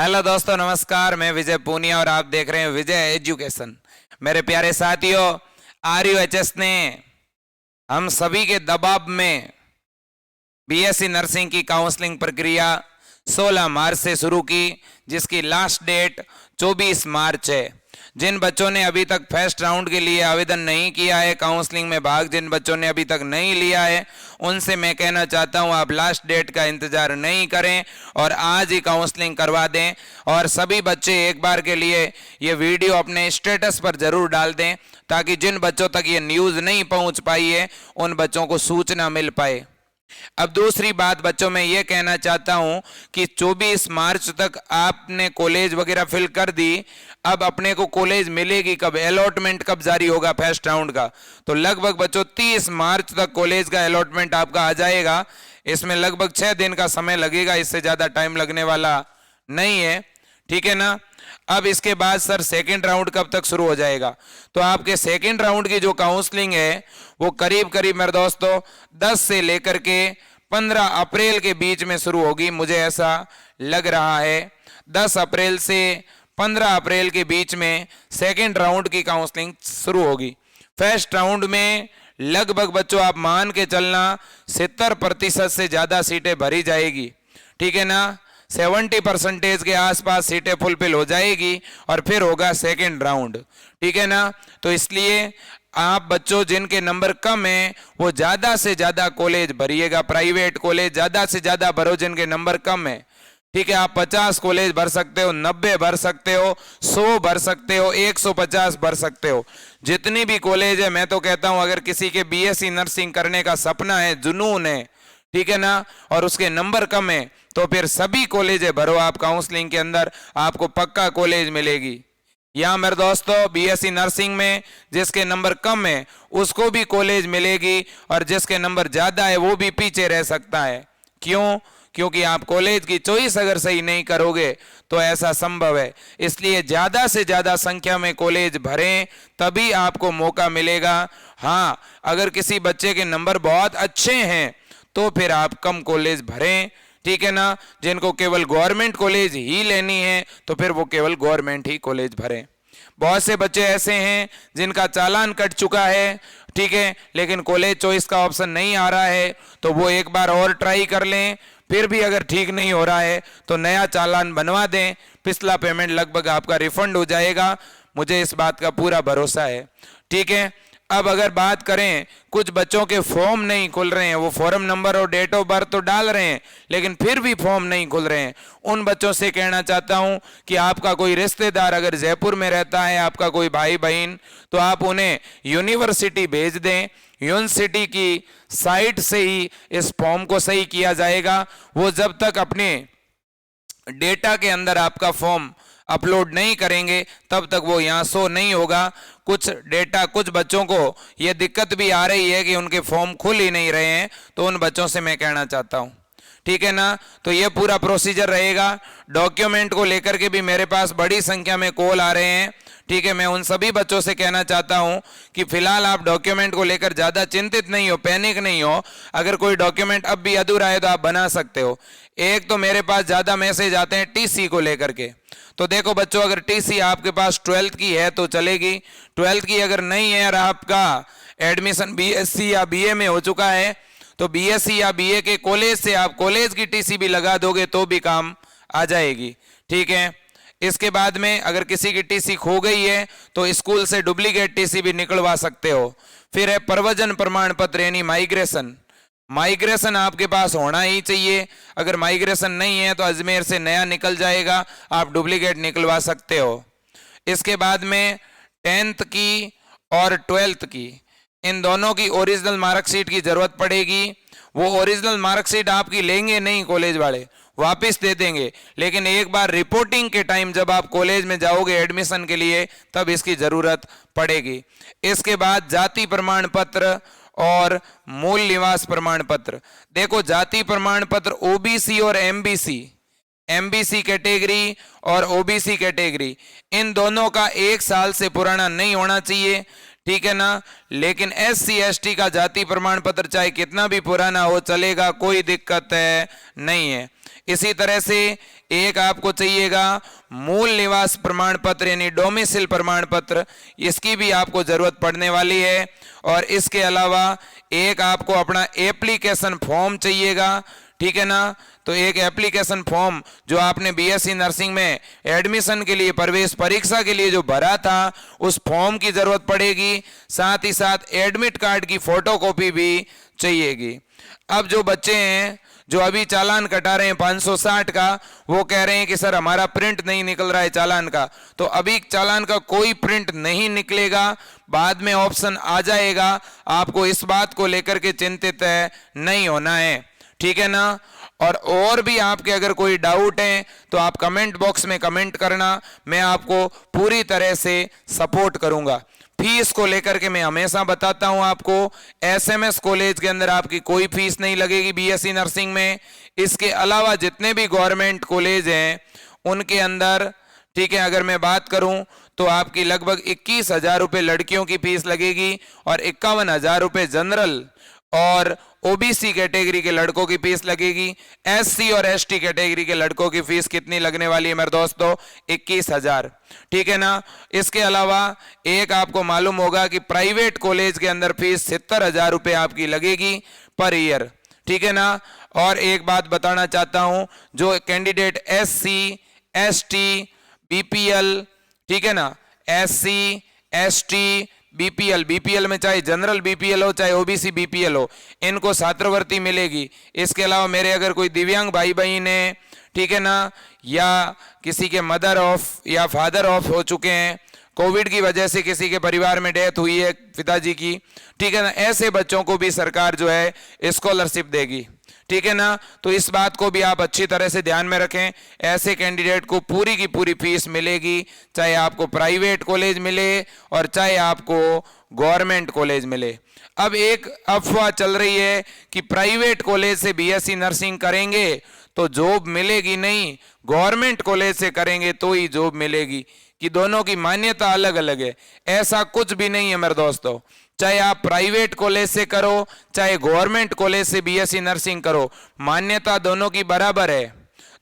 Hello दोस्तों, नमस्कार। मैं विजय पूनिया और आप देख रहे हैं विजय एजुकेशन। मेरे प्यारे साथियों, RUHS ने हम सभी के दबाव में BSc नर्सिंग की काउंसलिंग प्रक्रिया 16 मार्च से शुरू की, जिसकी लास्ट डेट 24 मार्च है। जिन बच्चों ने अभी तक फर्स्ट राउंड के लिए आवेदन नहीं किया है, काउंसलिंग में भाग जिन बच्चों ने अभी तक नहीं लिया है, उनसे मैं कहना चाहता हूं आप लास्ट डेट का इंतजार नहीं करें और आज ही काउंसलिंग करवा दें। और सभी बच्चे एक बार के लिए ये वीडियो अपने स्टेटस पर जरूर डाल दें, ताकि जिन बच्चों तक ये न्यूज़ नहीं पहुंच पाई है उन बच्चों को सूचना मिल पाए। अब दूसरी बात बच्चों, मैं ये कहना चाहता हूं कि 24 मार्च तक आपने कॉलेज वगैरह फिल कर दी। अब अपने को कॉलेज मिलेगी कब, अलॉटमेंट कब जारी होगा फर्स्ट राउंड का? तो लगभग बच्चों 30 मार्च तक कॉलेज का अलॉटमेंट आपका आ जाएगा। इसमें लगभग 6 दिन का समय लगेगा, इससे ज्यादा टाइम लगने वाला नहीं है, ठीक है ना। अब इसके बाद सर सेकंड राउंड कब तक शुरू हो जाएगा? तो आपके सेकंड राउंड की जो काउंसलिंग है वो करीब करीब मेरे दोस्तों 10 से लेकर के 15 अप्रैल के बीच में शुरू होगी, मुझे ऐसा लग रहा है। 10 अप्रैल से 15 अप्रैल के बीच में सेकंड राउंड की काउंसलिंग शुरू होगी। फर्स्ट राउंड में लगभग बच्चों आप मान के चलना 70% से ज्यादा सीटें भरी जाएगी, ठीक है ना। 70% के आसपास सीटें फुलफिल हो जाएगी और फिर होगा सेकंड राउंड, ठीक है ना। तो इसलिए आप बच्चों जिनके नंबर कम हैं वो ज्यादा से ज्यादा कॉलेज भरिएगा, प्राइवेट कॉलेज ज्यादा से ज्यादा भरो जिनके नंबर कम है, ठीक है। आप 50 कॉलेज भर सकते हो, 90 भर सकते हो, 100 भर सकते हो, 150 भर सकते हो, जितनी भी कॉलेज है। मैं तो कहता हूं अगर किसी के BSc नर्सिंग करने का सपना है, जुनून है, ठीक है ना, और उसके नंबर कम है, तो फिर सभी कॉलेज भरो आप। काउंसलिंग के अंदर आपको पक्का कॉलेज मिलेगी। यहां मेरे दोस्तों BSc नर्सिंग में जिसके नंबर कम है उसको भी कॉलेज मिलेगी और जिसके नंबर ज्यादा है वो भी पीछे रह सकता है। क्यों? क्योंकि आप कॉलेज की चॉइस अगर सही नहीं करोगे तो ऐसा संभव है। इसलिए ज्यादा से ज्यादा संख्या में कॉलेज भरें, तभी आपको मौका मिलेगा। हाँ, अगर किसी बच्चे के नंबर बहुत अच्छे हैं तो फिर आप कम कॉलेज भरें, ठीक है ना। जिनको केवल गवर्नमेंट कॉलेज ही लेनी है तो फिर वो केवल गवर्नमेंट ही कॉलेज भरें। बहुत से बच्चे ऐसे हैं जिनका चालान कट चुका है, ठीक है, लेकिन कॉलेज चॉइस का ऑप्शन नहीं आ रहा है, तो वो एक बार और ट्राई कर लें। फिर भी अगर ठीक नहीं हो रहा है तो नया चालान बनवा दें, पिछला पेमेंट लगभग आपका रिफंड हो जाएगा, मुझे इस बात का पूरा भरोसा है, ठीक है। अब अगर बात करें, कुछ बच्चों के फॉर्म नहीं खुल रहे हैं, वो फॉर्म नंबर और डेट ऑफ बर्थ तो डाल रहे हैं लेकिन फिर भी फॉर्म नहीं खुल रहे हैं। उन बच्चों से कहना चाहता हूं कि आपका कोई रिश्तेदार अगर जयपुर में रहता है, आपका कोई भाई बहन, तो आप उन्हें यूनिवर्सिटी भेज दें। यूनिवर्सिटी की साइट से ही इस फॉर्म को सही किया जाएगा। वो जब तक अपने डेटा के अंदर आपका फॉर्म अपलोड नहीं करेंगे तब तक वो यहाँ शो नहीं होगा। कुछ डेटा, कुछ बच्चों को ये दिक्कत भी आ रही है कि उनके फॉर्म खुल ही नहीं रहे हैं, तो उन बच्चों से मैं कहना चाहता हूँ, ठीक है ना। तो ये पूरा प्रोसीजर रहेगा। डॉक्यूमेंट को लेकर के भी मेरे पास बड़ी संख्या में कॉल आ रहे हैं, ठीक है। मैं उन सभी बच्चों से कहना चाहता हूं कि फिलहाल आप डॉक्यूमेंट को लेकर ज्यादा चिंतित नहीं हो, पैनिक नहीं हो। अगर कोई डॉक्यूमेंट अब भी अधूरा है तो आप बना सकते हो। एक तो मेरे पास ज्यादा मैसेज आते हैं TC को लेकर के। तो देखो बच्चों, अगर TC आपके पास 12th की है तो चलेगी, 12th की अगर नहीं है और आपका एडमिशन BSc या BA में हो चुका है तो BSc या BA के कॉलेज से आप कॉलेज की TC भी लगा दोगे तो भी काम आ जाएगी, ठीक है। इसके बाद में अगर किसी की TC खो गई है तो स्कूल से डुप्लीकेट TC भी निकलवा सकते हो। फिर है प्रव्रजन प्रमाण पत्र यानी माइग्रेशन। माइग्रेशन आपके पास होना ही चाहिए। अगर माइग्रेशन नहीं है तो अजमेर से नया निकल जाएगा, आप डुप्लीकेट निकलवा सकते हो। इसके बाद में 10th की और 12th की, इन दोनों की ओरिजिनल मार्कशीट की जरूरत पड़ेगी। वो ओरिजिनल मार्कशीट आपकी लेंगे नहीं कॉलेज वाले, वापस दे देंगे, लेकिन एक बार रिपोर्टिंग के टाइम जब आप कॉलेज में जाओगे एडमिशन के लिए तब इसकी जरूरत पड़ेगी। इसके बाद जाति प्रमाण पत्र और मूल निवास प्रमाण पत्र। देखो, जाति प्रमाण पत्र OBC और MBC कैटेगरी और OBC कैटेगरी, इन दोनों का 1 साल से पुराना नहीं होना चाहिए, ठीक है ना। लेकिन SC ST का जाति प्रमाण पत्र चाहे कितना भी पुराना हो चलेगा, कोई दिक्कत है नहीं है। इसी तरह से एक आपको चाहिएगा मूल निवास प्रमाण पत्र यानी डोमिसिल प्रमाण पत्र, इसकी भी आपको जरूरत पड़ने वाली है। और इसके अलावा एक आपको अपना एप्लीकेशन फॉर्म चाहिएगा, ठीक है ना। तो एक एप्लीकेशन फॉर्म जो आपने बीएससी नर्सिंग में एडमिशन के लिए प्रवेश परीक्षा के लिए जो भरा था उस फॉर्म की जरूरत पड़ेगी। साथ ही साथ एडमिट कार्ड की फोटोकॉपी भी चाहिएगी। अब जो बच्चे हैं जो अभी चालान कटा रहे हैं 560 का, वो कह रहे हैं कि सर हमारा प्रिंट नहीं निकल रहा है चालान का, तो अभी चालान का कोई प्रिंट नहीं निकलेगा, बाद में ऑप्शन आ जाएगा। आपको इस बात को लेकर के चिंतित नहीं होना है, ठीक है ना। और भी आपके अगर कोई डाउट है तो आप कमेंट बॉक्स में कमेंट करना, मैं आपको पूरी तरह से सपोर्ट करूंगा। फीस को लेकर के मैं हमेशा बताता हूं आपको, एसएमएस कॉलेज के अंदर आपकी कोई फीस नहीं लगेगी बीएससी नर्सिंग में। इसके अलावा जितने भी गवर्नमेंट कॉलेज हैं उनके अंदर, ठीक है, अगर मैं बात करूं तो आपकी लगभग 21,000 रुपये लड़कियों की फीस लगेगी और 51,000 रुपये जनरल और ओबीसी कैटेगरी के लड़कों की फीस लगेगी। एससी और एसटी कैटेगरी के लड़कों की फीस कितनी लगने वाली है मेरे दोस्तों? 21,000, ठीक है ना। इसके अलावा एक आपको मालूम होगा कि प्राइवेट कॉलेज के अंदर फीस 70,000 रुपये आपकी लगेगी पर ईयर, ठीक है ना। और एक बात बताना चाहता हूं, जो कैंडिडेट एससी एसटी बीपीएल, ठीक है ना, एससी एसटी बीपीएल में चाहे जनरल बीपीएल हो चाहे ओबीसी बीपीएल हो, इनको छात्रवृत्ति मिलेगी। इसके अलावा मेरे अगर कोई दिव्यांग भाई बहन है, ठीक है ना, या किसी के मदर ऑफ या फादर ऑफ हो चुके हैं, कोविड की वजह से किसी के परिवार में डेथ हुई है पिताजी की, ठीक है ना, ऐसे बच्चों को भी सरकार जो है स्कॉलरशिप देगी, ठीक है ना। तो इस बात को भी आप अच्छी तरह से ध्यान में रखें। ऐसे कैंडिडेट को पूरी की पूरी फीस मिलेगी, चाहे आपको प्राइवेट कॉलेज मिले और चाहे आपको गवर्नमेंट कॉलेज मिले। अब एक अफवाह चल रही है कि प्राइवेट कॉलेज से बीएससी नर्सिंग करेंगे तो जॉब मिलेगी नहीं, गवर्नमेंट कॉलेज से करेंगे तो ही जॉब मिलेगी, कि दोनों की मान्यता अलग अलग है। ऐसा कुछ भी नहीं है मेरे दोस्तों। चाहे आप प्राइवेट कॉलेज से करो चाहे गवर्नमेंट कॉलेज से बीएससी नर्सिंग करो, मान्यता दोनों की बराबर है।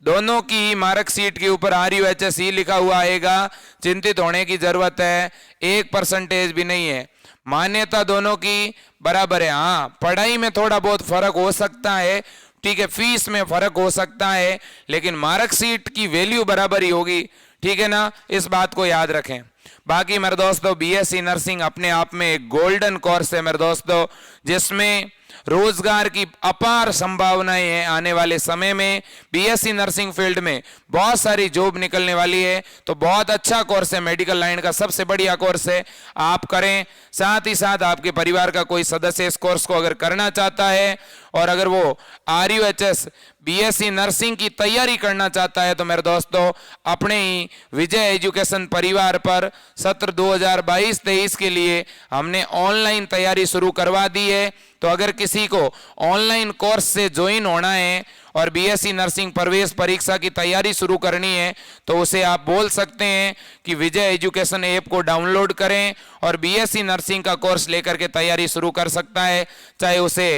दोनों की मार्कशीट के ऊपर RUHSE लिखा हुआ आएगा, चिंतित होने की जरूरत है 1% भी नहीं है, मान्यता दोनों की बराबर है। हाँ, पढ़ाई में थोड़ा बहुत फर्क हो सकता है, ठीक है, फीस में फर्क हो सकता है, लेकिन मार्कशीट की वैल्यू बराबर ही होगी, ठीक है ना। इस बात को याद रखें। बाकी मेरे दोस्तों, बीएससी नर्सिंग अपने आप में एक गोल्डन कोर्स है मेरे दोस्तों, जिसमें रोजगार की अपार संभावनाएं हैं। आने वाले समय में बीएससी नर्सिंग फील्ड में बहुत सारी जॉब निकलने वाली है। तो बहुत अच्छा कोर्स है, मेडिकल लाइन का सबसे बढ़िया कोर्स है, आप करें। साथ ही साथ आपके परिवार का कोई सदस्य इस कोर्स को अगर करना चाहता है और अगर वो RUHS बीएससी नर्सिंग की तैयारी करना चाहता है तो मेरे दोस्तों, अपने ही विजय एजुकेशन परिवार पर सत्र 2022-23 के लिए हमने ऑनलाइन तैयारी शुरू करवा दी है। तो अगर किसी को ऑनलाइन कोर्स से ज्वाइन होना है और बीएससी नर्सिंग प्रवेश परीक्षा की तैयारी शुरू करनी है तो उसे आप बोल सकते हैं कि विजय एजुकेशन ऐप को डाउनलोड करें और बीएससी नर्सिंग का कोर्स लेकर के तैयारी शुरू कर सकता है। चाहे उसे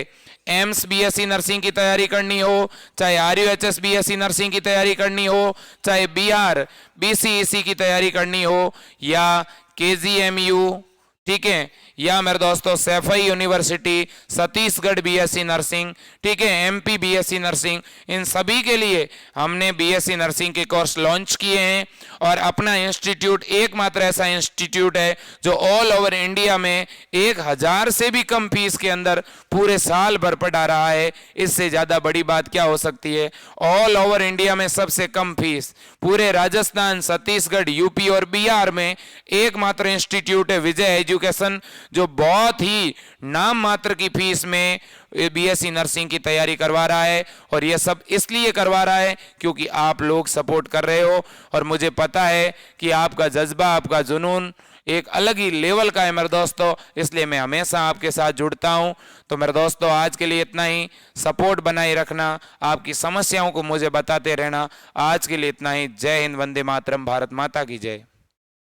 एम्स बीएससी नर्सिंग की तैयारी करनी हो, चाहे RUHS बीएससी नर्सिंग की तैयारी करनी हो, चाहे बिहार BCEC की तैयारी करनी हो, या KGMU, ठीक है, या मेरे दोस्तों Saifai university, Chhattisgarh BSc nursing, ठीक है, MP बीएससी नर्सिंग, इन सभी के लिए हमने बीएससी नर्सिंग के कोर्स लॉन्च किए हैं। और अपना इंस्टीट्यूट एकमात्र ऐसा इंस्टीट्यूट है जो ऑल ओवर इंडिया में 1000 से भी कम फीस के अंदर पूरे साल भर पढ़ा रहा है। इससे ज्यादा बड़ी बात क्या हो सकती है? ऑल ओवर इंडिया में सबसे कम फीस पूरे राजस्थान, छत्तीसगढ़, यूपी और बिहार में एकमात्र इंस्टीट्यूट है विजय एजुकेशन, जो बहुत ही नाम मात्र की फीस में बीएससी नर्सिंग की तैयारी करवा रहा है। और यह सब इसलिए करवा रहा है क्योंकि आप लोग सपोर्ट कर रहे हो और मुझे पता है कि आपका जज्बा, आपका जुनून एक अलग ही लेवल का है मेरे दोस्तों, इसलिए मैं हमेशा आपके साथ जुड़ता हूं। तो मेरे दोस्तों, आज के लिए इतना ही। सपोर्ट बनाए रखना, आपकी समस्याओं को मुझे बताते रहना। आज के लिए इतना ही। जय हिंद, वंदे मातरम, भारत माता की जय।